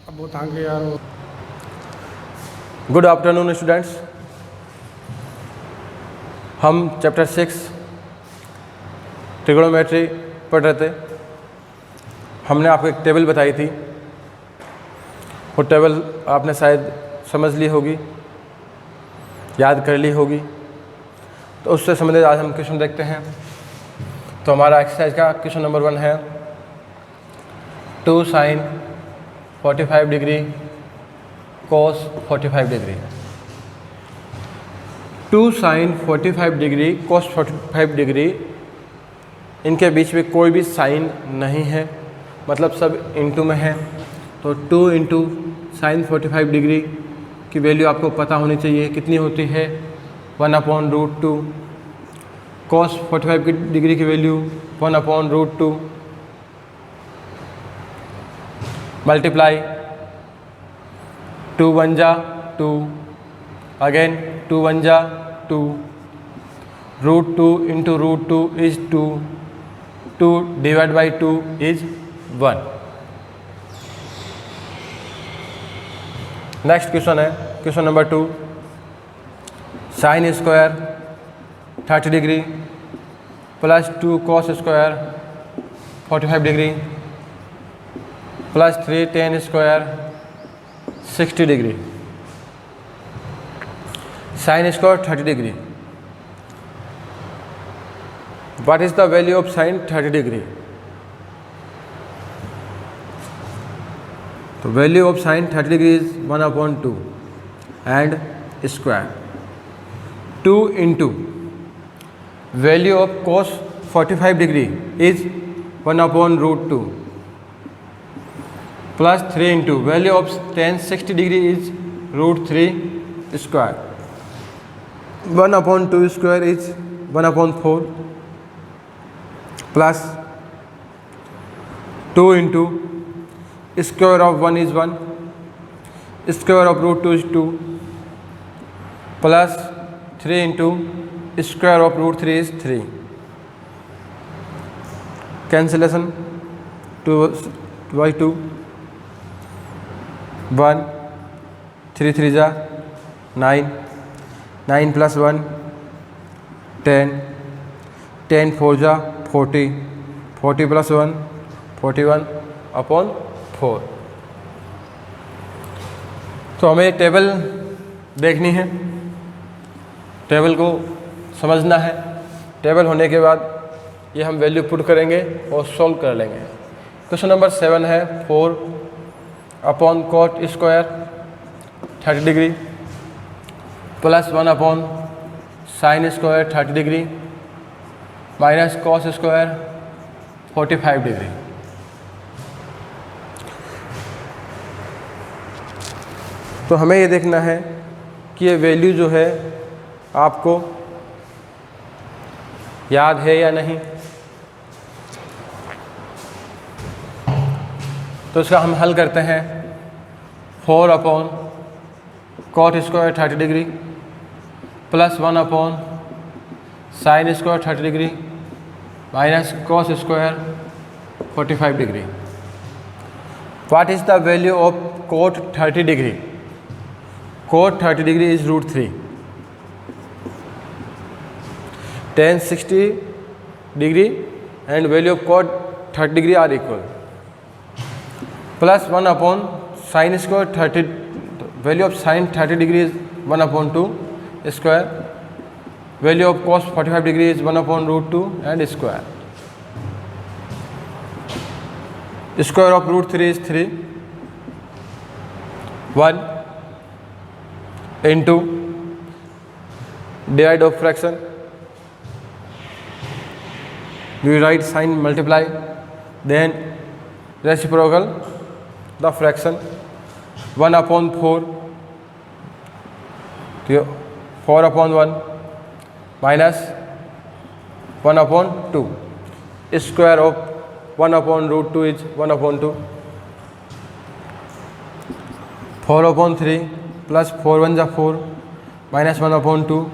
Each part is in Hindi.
अब वो था कि यार गुड आफ्टरनून स्टूडेंट्स। हम चैप्टर 6 ट्रिगोनोमेट्री पढ़ रहे थे। हमने आपको एक टेबल बताई थी, वो टेबल आपने शायद समझ ली होगी, याद कर ली होगी। तो उससे संबंधित आज हम क्वेश्चन देखते हैं। तो हमारा एक्सरसाइज का क्वेश्चन नंबर 1 है 2 sin 45 degree cos 45 degree. 2 sin 45 degree cos 45 degree, इनके बीच में कोई भी साइन नहीं है, मतलब सब इनटू में है। तो 2 इंटू साइन 45 डिग्री की वैल्यू आपको पता होनी चाहिए, कितनी होती है 1/√2। cos 45 डिग्री की वैल्यू 1/√2 मल्टीप्लाई 2 1 जा 2, अगेन 2 1 जा 2, √2 into √2 is 2, 2 divide by 2 is 1। Next question है question number 2, sine square 30 degree plus 2 cos square 45 degree plus 3 tan square 60 degree. Sine square 30 degree, what is the value of sine 30 degree? तो value of sine 30 degree is 1/2 and square 2 into value of cos 45 degree is 1/√2 plus 3 into value of tan 60 degree is √3 square. 1/2 square is 1/4 plus 2 into square of 1 is 1, square of √2 is 2 plus 3 into square of √3 is 3। Cancellation 2 by 2 1, 3 3 जा 9, 9 प्लस 1 10, 10 4 जा 40, 40 प्लस 1 41/4। तो हमें टेबल देखनी है, टेबल को समझना है। टेबल होने के बाद ये हम वैल्यू पुट करेंगे और सॉल्व कर लेंगे। क्वेश्चन नंबर 7 है 4/cot square 30 degree plus 1/sin square 30 degree minus cos square 45 degree. तो हमें ये देखना है कि ये वैल्यू जो है आपको याद है या नहीं। तो इसका हम हल करते हैं। 4/cot square 30 degree plus 1/sin square 30 degree minus cos square 45 degree. What is the value of cot 30 degree? cot 30 degree is √3। tan 60 degree and value of cot 30 degree are equal, plus 1/sin square 30, value of sin 30 degree is 1/2 square, value of cos 45 degree is 1/√2 and square. Square of √3 is 3, 1 into divide of fraction, we write sign multiply, then reciprocal the fraction 1/4, 4/1 minus 1/2, square of 1/√2 is 1/2, 4/3 plus 4 1 जा 4 minus 1/2,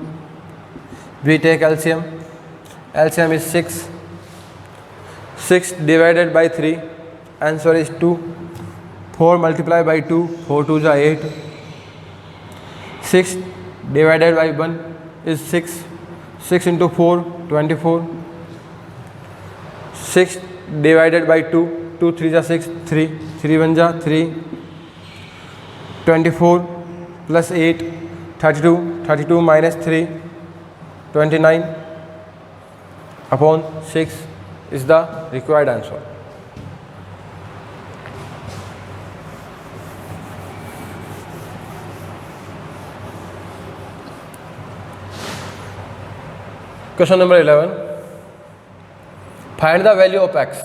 we take LCM, LCM is 6, 6 divided by 3, answer is 2, 4 multiply by 2, 4 2 जा 8, 6 divided by 1 is 6, 6 into 4 24, 6 divided by 2, 2 3 जा 6, 3 3 1 जा 3, 24 plus 8 32, 32 minus 3 29 upon 6 is the required answer. Question number 11. Find the value of x.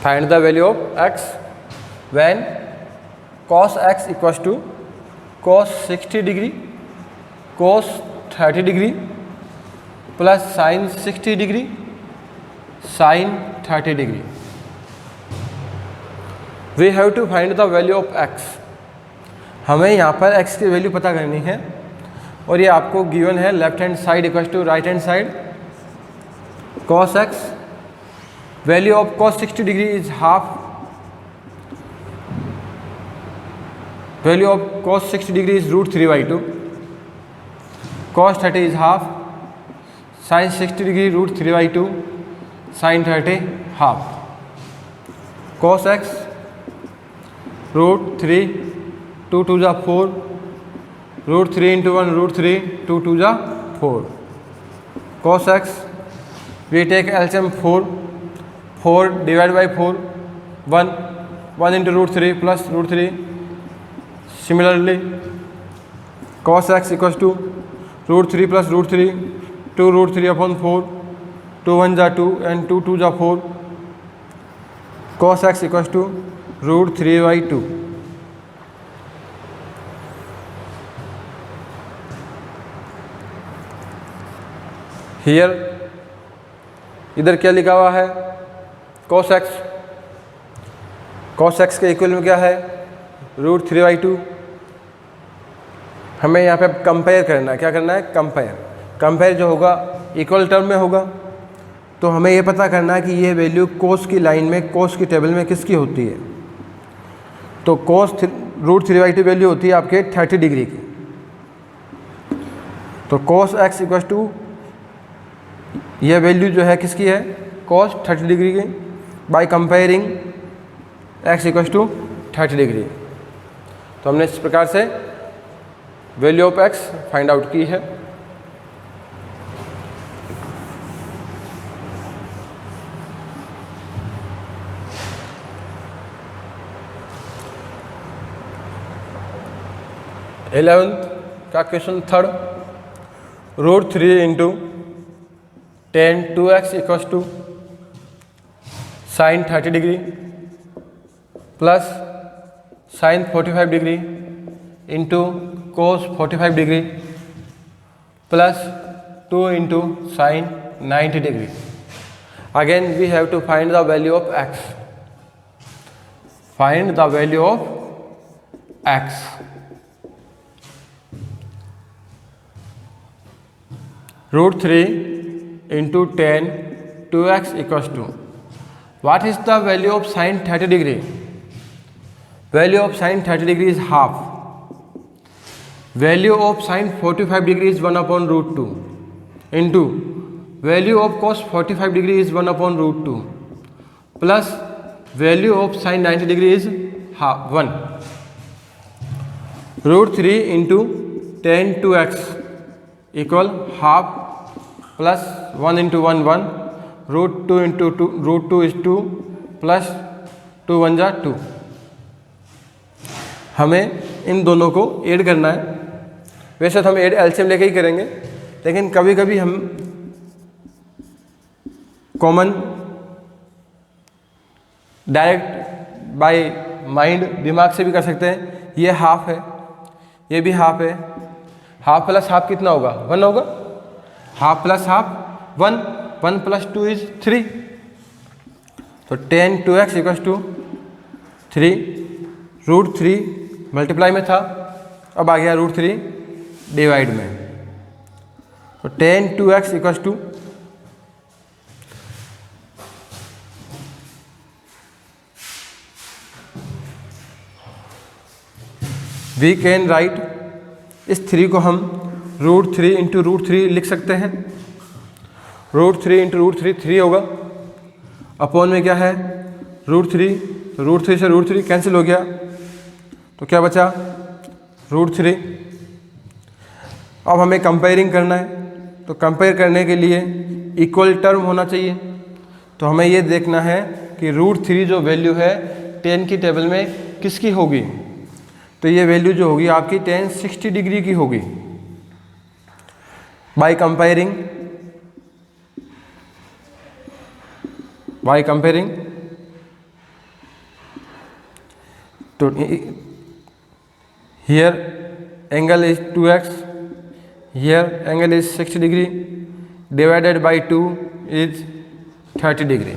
Find the value of x when cos x equals to cos 60 degree, cos 30 degree plus sin 60 degree, sin 30 degree. We have to find the value of x. हमें यहाँ पर x की वैल्यू पता करनी है और ये आपको गिवन है left hand side equal to right hand side cos x. Value of cos 60 degree is half. Value of cos 60 degree is √3/2. cos 30 is half. sin 60 degree √3/2. sin 30 half. cos x √3, 2 2 जा 4, √3 इंटू 1 √3, 2 2 जा 4. cos x we take LCM 4 divided by 4 1 into √3 plus √3. Similarly cos x equals to √3 plus √3, 2 √3 upon 4, 2 1 जा 2 and 2 2 जा 4. cos x equals to √3/2. Here इधर क्या लिखा हुआ है cos x. cos x के इक्वल में क्या है √3/2. हमें यहाँ पे कंपेयर करना है. क्या करना है कंपेयर जो होगा इक्वल टर्म में होगा. तो हमें ये पता करना है कि ये वैल्यू cos की लाइन में cos की टेबल में किसकी होती है. तो cos √3/2 वैल्यू होती है आपके 30 डिग्री की. तो cos x इक्वल टू यह वैल्यू जो है किसकी है cos 30 डिग्री की by comparing x equal to 30 degree. तो हमने इस प्रकार से value of x find out की है. इलेवेंथ का question third. √3 into 10 2x equals to sine 30 degree plus sine 45 degree into cos 45 degree plus 2 into sine 90 degree. Again we have to find the value of x. Find the value of x. √3 into 10 2x equals to what is the value of sin 30 degree? Value of sin 30 degree is half. Value of sin 45 degree is 1 upon √2 into value of cos 45 degree is 1 upon √2 plus value of sin 90 degree is 1. √3 into 10 2x equal half plus 1 into 1 1, √2 into 2 √2 is 2 plus 2 1 जा 2. हमें इन दोनों को ऐड करना है. वैसे तो हम ऐड एलसीएम लेके ही करेंगे, लेकिन कभी कभी हम कॉमन डायरेक्ट बाय माइंड दिमाग से भी कर सकते हैं. ये हाफ है, ये भी हाफ है. हाफ प्लस हाफ कितना होगा 1 होगा. Half plus half 1, 1 plus 2 is 3. तो 10 2x इक्वल्स टू 3. √3 मल्टीप्लाई में था, अब आ गया √3 डिवाइड में. तो 10 2x equals to we can write, इस 3 को हम √3 इंटू √3 लिख सकते हैं। √3 इंटू √3 3 होगा, अपॉन में क्या है √3, तो √3 से √3 कैंसिल हो गया, तो क्या बचा √3। अब हमें कंपेयरिंग करना है, तो कंपेयर करने के लिए इक्वल टर्म होना चाहिए। तो हमें ये देखना है कि √3 जो वैल्यू है tan की टेबल में किसकी होगी, तो ये वैल्यू जो होगी आपकी tan 60 डिग्री की होगी। बाय कंपेयरिंग तो here angle is 2x, here angle is 60 degree, divided by 2 is 30 degree।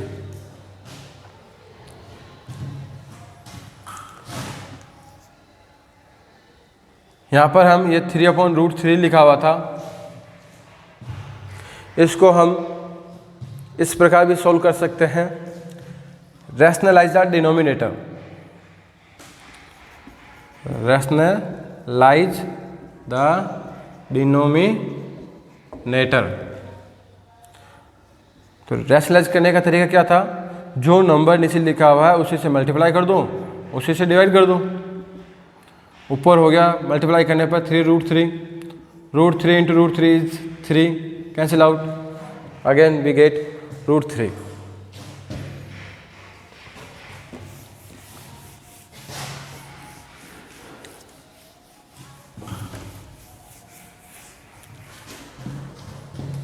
यहाँ पर हम ये 3/√3 लिखा हुआ था, इसको हम इस प्रकार भी सॉल्व कर सकते हैं। Rationalise the denominator, rationalise the denominator. तो रैशनलाइज करने का तरीका क्या था, जो नंबर नीचे लिखा हुआ है उसी से मल्टीप्लाई कर दो, उसी से डिवाइड कर दो। ऊपर हो गया मल्टीप्लाई करने पर 3√3, √3 into √3 is 3, cancel out, again we get √3।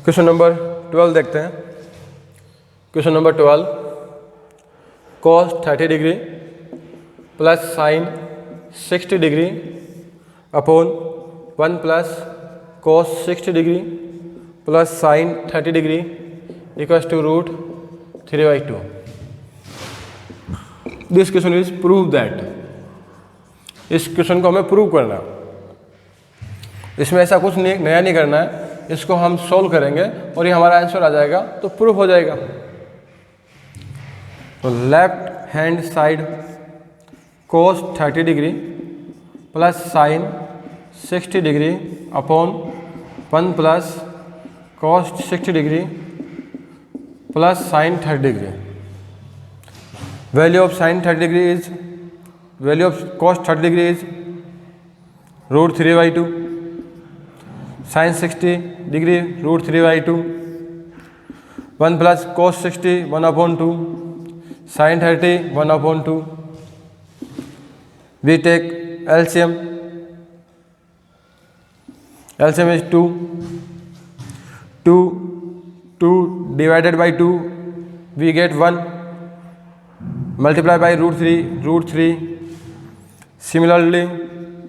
Question number 12 देखते हैं। Question number 12, cos 30 degree plus sine 60 degree upon 1 plus cos 60 degree plus sine 30 degree equals to √3/2। This question is prove that, इस क्वेश्चन को हमें प्रूव करना, इसमें ऐसा कुछ नया नहीं करना है, इसको हम सोल्व करेंगे और ये हमारा आंसर आ जाएगा तो प्रूफ हो जाएगा। तो left hand side cos 30 degree plus sine 60 degree upon 1 plus cos 60 degree plus sine 30 degree. Value of sine 30 degree is, value of cos 30 degree is √3/2, sine 60 degree √3/2, 1 plus cos 60 1/2, साइन 30 1/2। We take LCM, LCM is 2 divided by 2 we get 1, multiply by √3, similarly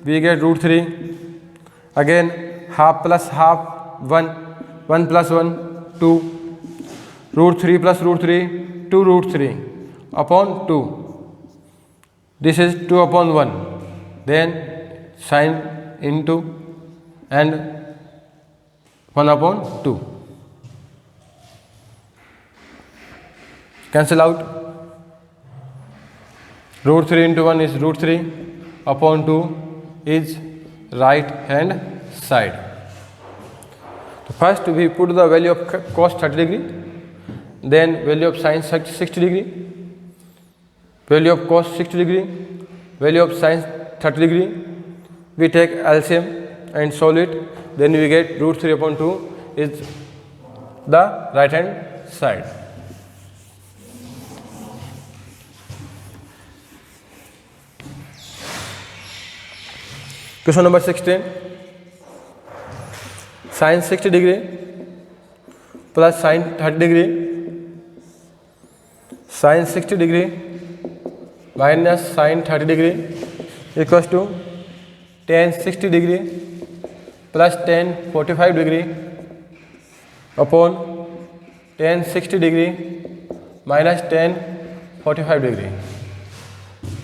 we get √3, again half plus half 1 plus 1 2, √3 plus √3 2√3 upon 2, this is 2/1, then sine into and 1/2, cancel out, √3 into 1 is √3 upon 2 is right hand side. So first we put the value of cos 30 degree, then value of sin 60 degree, value of cos 60 degree, value of sin 30 degree. We take LCM and solve it, then we get √3/2 is the right hand side. Question number 16, sine 60 degree plus sine 30 degree, sine 60 degree minus sine 30 degree equals to tan 60 degree plus tan 45 degree upon tan 60 degree minus tan 45 degree.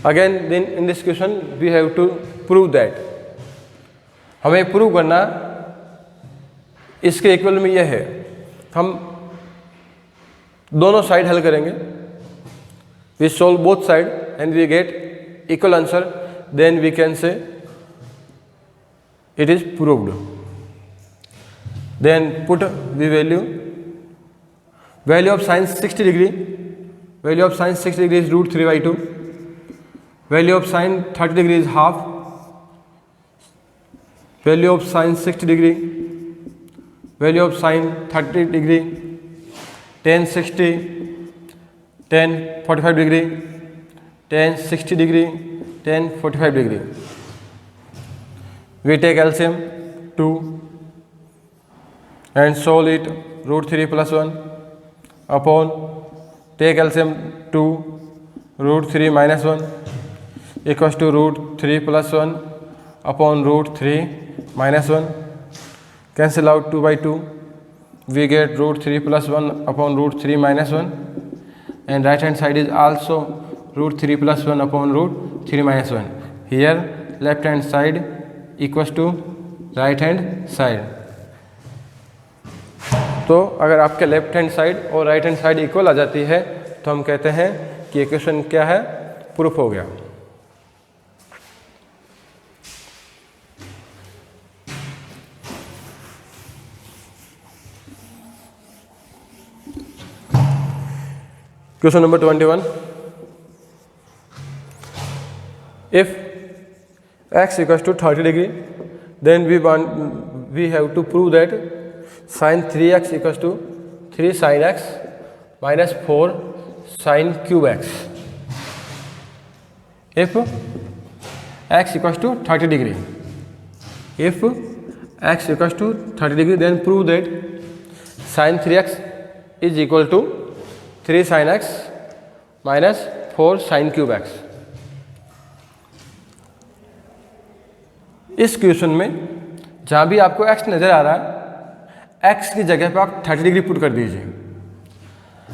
Again then in this question we have to prove that, हमें प्रूव करना इसके इक्वल में यह है। हम दोनों साइड हल करेंगे, we solve both side and we get equal answer, then we can say it is proved. Then put the value of sin 60 degree. Value of sin 60 degree is root 3 by 2. Value of sin 30 degree is half. Value of sin 60 degree. Value of sin 30 degree. tan 60, tan 45 degree, tan 60 degree, tan 45 degree. We take LCM 2 and solve it. Root 3 plus 1 upon take LCM 2 root 3 minus 1 equals to root 3 plus 1 upon root 3 minus 1. Cancel out 2 by 2. We get root 3 plus 1 upon root 3 minus 1, and right hand side is also root 3 plus 1 upon root 3 minus 1. Here left hand side equals to right hand side. तो अगर आपके लेफ्ट हैंड साइड और राइट हैंड साइड इक्वल आ जाती है तो हम कहते हैं कि इक्वेशन क्या है, प्रूफ हो गया. Question number 21. If x equals to 30 degree, then we have to prove that sin 3x equals to 3 sin x minus 4 sin cube x. If x equals to 30 degree, if x equals to 30 degree, then prove that sin 3x is equal to 3 sin x minus 4 sin cube x. इस क्वेश्चन में जहाँ भी आपको x नज़र आ रहा है, x की जगह पे आप 30 डिग्री पुट कर दीजिए.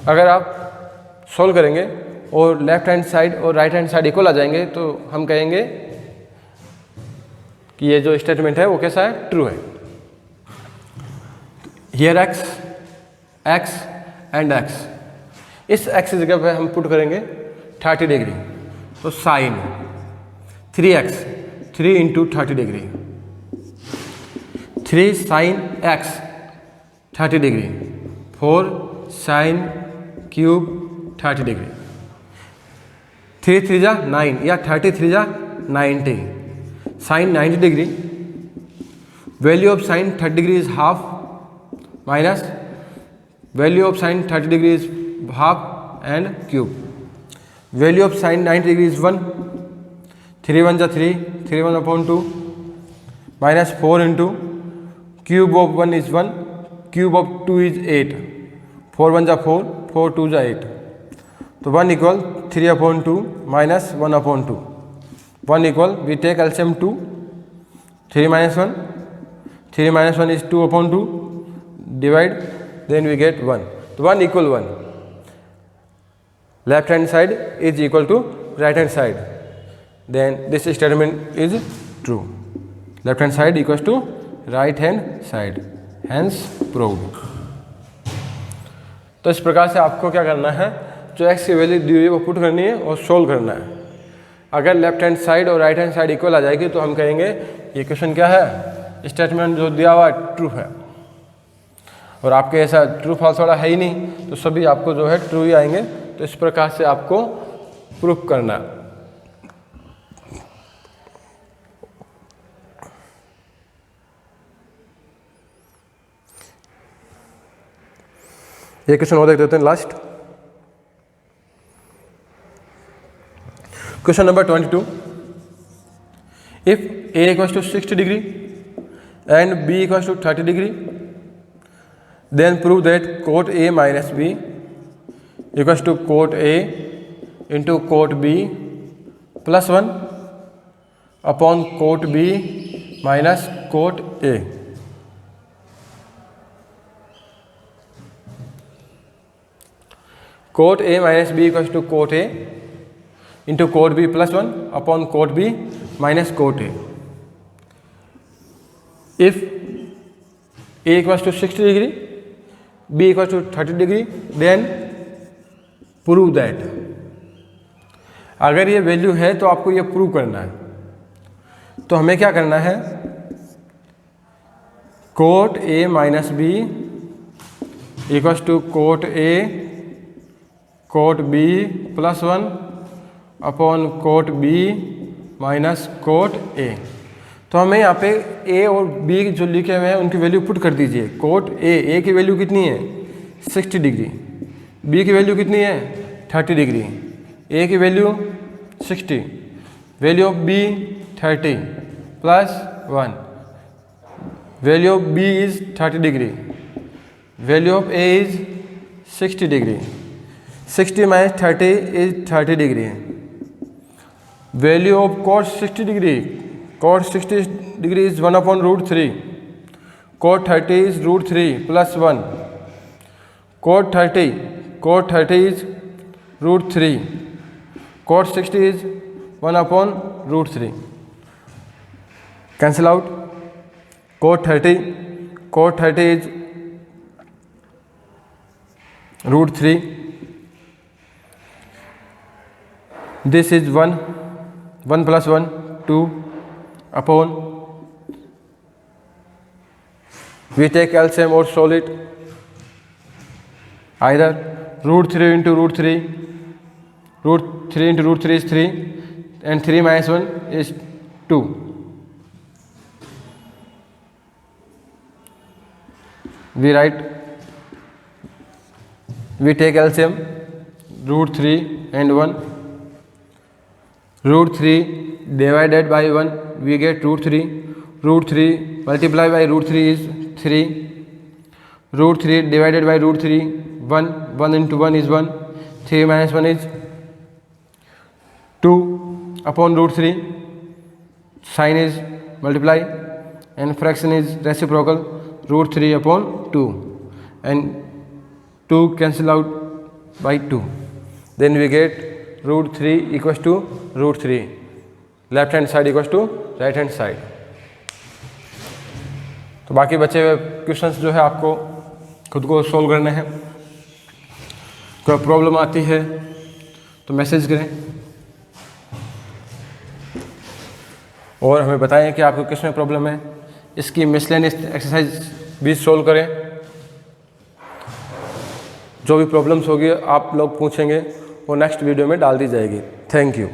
अगर आप सॉल्व करेंगे और लेफ्ट हैंड साइड और राइट हैंड साइड इक्वल आ जाएंगे तो हम कहेंगे कि ये जो स्टेटमेंट है वो कैसा है, ट्रू है. हियर x एंड x, इस x की जगह पे हम पुट करेंगे 30 डिग्री, तो sine 3x 3 into 30 degree, 3 sine x 30 degree, 4 sine cube 30 degree, 3 3 जा 9 या 30 3 जा 90, sine 90 degree. Value of sine 30 degree is half minus value of sine 30 degree is half and cube. Value of sin 90 degree is 1. 3 1 जा 3, 3 1 upon 2 minus 4 into cube of 1 is 1, cube of 2 is 8. 4 1 जा 4, 4 2 जा 8. तो 1 equal 3 upon 2 minus 1 upon 2. 1 equal, we take LCM 2, 3 minus 1, 3 minus 1 is 2 upon 2, divide, then we get 1. तो 1 equal 1. Left hand side is equal to right hand side, then this statement is true. Left hand side equals to right hand side, hence proved. तो इस प्रकार से आपको क्या करना है, जो x की वैल्यू दी हुई है वो पुट करनी है और सोल्व करना है. अगर लेफ्ट हैंड साइड और राइट हैंड साइड इक्वल आ जाएगी तो हम कहेंगे ये क्वेश्चन क्या है, स्टेटमेंट जो दिया हुआ है ट्रू है. और आपके ऐसा ट्रू फॉल्स वाला है ही नहीं, तो सभी आपको जो है ट्रू ही आएंगे. तो इस प्रकार से आपको प्रूफ करना. ये क्वेश्चन और देख देते हैं last. Question number 22. If a equals to 60 degree and b equals to 30 degree, then prove that cot A minus B equals to cot A into cot B plus 1 upon cot B minus cot A. Cot A minus B equals to cot A into cot B plus 1 upon cot B minus cot A. If A equals to 60 degree, B equals to 30 degree, then prove that. अगर ये वैल्यू है तो आपको ये प्रूव करना है. तो हमें क्या करना है, cot A minus B equals to cot A cot B plus 1 upon cot B minus cot A. तो हमें यहाँ पे ए और बी जो लिखे हुए हैं उनकी वैल्यू पुट कर दीजिए। कोट ए की वैल्यू कितनी है 60 डिग्री, बी की वैल्यू कितनी है 30 डिग्री, ए की value 60, value of B 30 plus 1, value of B is 30 degree, value of A is 60 degree, 60 minus 30 is 30 degree, value of cos 60 degree, cos 60 degree is 1 upon root 3, cot 30 is root 3 plus 1, cot 30 is root 3, cot 60 is 1 upon root 3, cancel out, cot 30 is root 3, this is 1 plus 1 2 upon, we take LCM or solve it, either root 3 into root 3, root 3 into root 3 is 3 and 3 minus 1 is 2. We take LCM root 3 and 1, root 3 divided by 1 we get root 3, root 3 multiplied by root 3 is 3, root 3 divided by root 3 1 into 1 is 1, 3 minus 1 is 2 upon root 3, sign is multiply and fraction is reciprocal, root 3 upon 2 and 2 cancel out by 2, then we get root 3 equals to root 3, left hand side equals to right hand side. तो बाकी बचे हुए क्वेश्चंस जो है आपको खुद को सोल्व करने हैं। कोई प्रॉब्लम आती है तो मैसेज करें और हमें बताएं कि आपको किस में प्रॉब्लम है। इसकी मिसलेनियस एक्सरसाइज भी सोल्व करें। जो भी प्रॉब्लम्स होगी आप लोग पूछेंगे वो नेक्स्ट वीडियो में डाल दी जाएगी। Thank you.